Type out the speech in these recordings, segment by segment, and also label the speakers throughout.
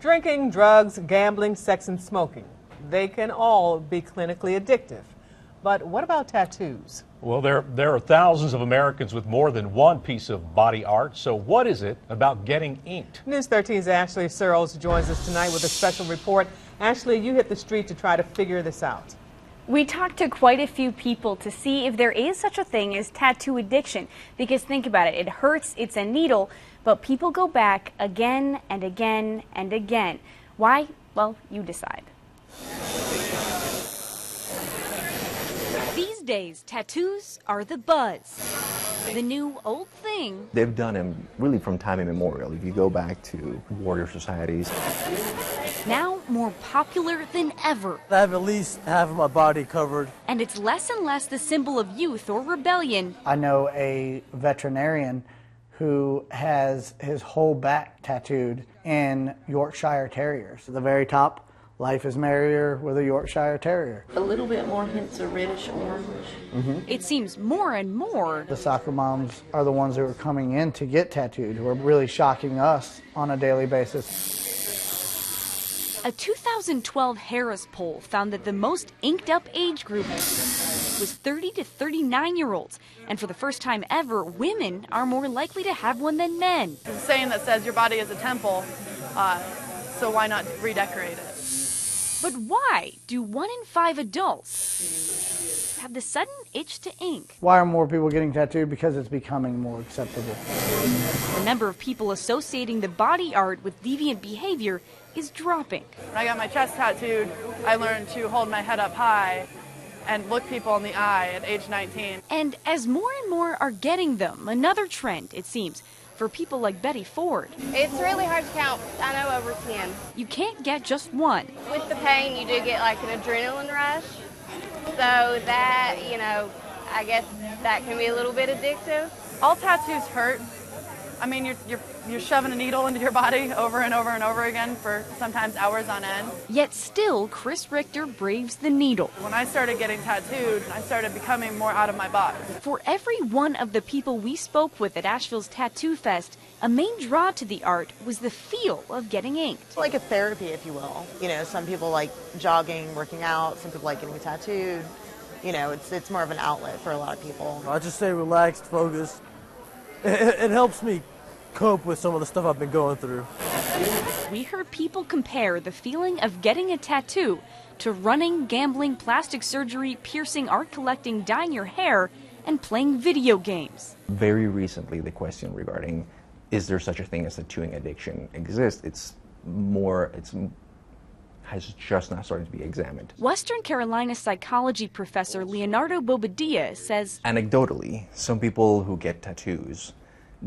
Speaker 1: Drinking, drugs, gambling, sex, and smoking. They can all be clinically addictive. But what about tattoos?
Speaker 2: Well, there are thousands of Americans with more than one piece of body art. So what is it about getting inked?
Speaker 1: News 13's Ashley Searles joins us tonight with a special report. Ashley, you hit the street to try to figure this out.
Speaker 3: We talked to quite a few people to see if there is such a thing as tattoo addiction. Because think about it, it hurts, it's a needle, but people go back again and again and again. Why? Well, you decide. These days, tattoos are the buzz. The new old thing.
Speaker 4: They've done them really from time immemorial. If you go back to warrior societies.
Speaker 3: Now more popular than ever.
Speaker 5: I have at least half of my body covered.
Speaker 3: And it's less and less the symbol of youth or rebellion.
Speaker 6: I know a veterinarian who has his whole back tattooed in Yorkshire Terriers. At the very top, life is merrier with a Yorkshire Terrier.
Speaker 7: A little bit more hints of reddish orange.
Speaker 3: It seems more and more.
Speaker 6: The soccer moms are the ones who are coming in to get tattooed, who are really shocking us on a daily basis.
Speaker 3: A 2012 Harris poll found that the most inked up age group was 30 to 39-year-olds. And for the first time ever, women are more likely to have one than men.
Speaker 8: There's a saying that says your body is a temple, so why not redecorate it?
Speaker 3: But why do 1 in 5 adults have the sudden itch to ink?
Speaker 6: Why are more people getting tattooed? Because it's becoming more acceptable.
Speaker 3: The number of people associating the body art with deviant behavior is dropping.
Speaker 8: When I got my chest tattooed, I learned to hold my head up high and look people in the eye at age 19.
Speaker 3: And as more and more are getting them, another trend, it seems, for people like Betty Ford.
Speaker 9: It's really hard to count. I know over 10.
Speaker 3: You can't get just one.
Speaker 9: With the pain, you do get like an adrenaline rush. So that, I guess that can be a little bit addictive.
Speaker 8: All tattoos hurt. I mean, you're shoving a needle into your body over and over and over again for sometimes hours on end.
Speaker 3: Yet still, Chris Richter braves the needle.
Speaker 8: When I started getting tattooed, I started becoming more out of my box.
Speaker 3: For every one of the people we spoke with at Asheville's Tattoo Fest, a main draw to the art was the feel of getting inked.
Speaker 10: It's like a therapy, if you will. Some people like jogging, working out. Some people like getting tattooed. It's more of an outlet for a lot of people.
Speaker 5: I just stay relaxed, focused. It helps me cope with some of the stuff I've been going through.
Speaker 3: We heard people compare the feeling of getting a tattoo to running, gambling, plastic surgery, piercing, art collecting, dyeing your hair, and playing video games.
Speaker 4: Very recently, the question regarding is there such a thing as tattooing addiction exists, has just now started to be examined.
Speaker 3: Western Carolina psychology professor Leonardo Bobadilla says,
Speaker 4: anecdotally, some people who get tattoos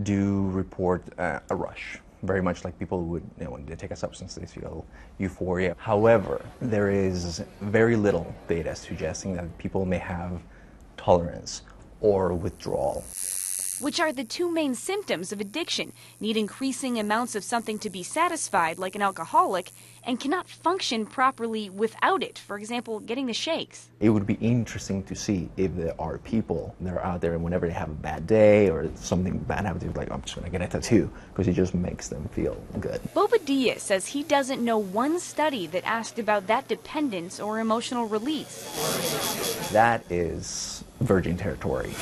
Speaker 4: do report a rush, very much like people would, when they take a substance, they feel euphoria. However, there is very little data suggesting that people may have tolerance or withdrawal,
Speaker 3: which are the two main symptoms of addiction: need increasing amounts of something to be satisfied, like an alcoholic, and cannot function properly without it. For example, getting the shakes.
Speaker 4: It would be interesting to see if there are people that are out there and whenever they have a bad day or something bad happens, they're like, I'm just going to get a tattoo, because it just makes them feel good.
Speaker 3: Bobadilla says he doesn't know one study that asked about that dependence or emotional release.
Speaker 4: That is virgin territory.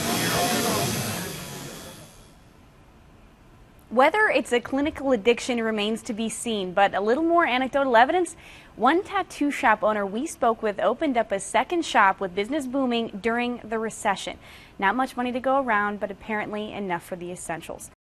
Speaker 3: Whether it's a clinical addiction remains to be seen, but a little more anecdotal evidence. One tattoo shop owner we spoke with opened up a second shop with business booming during the recession. Not much money to go around, but apparently enough for the essentials.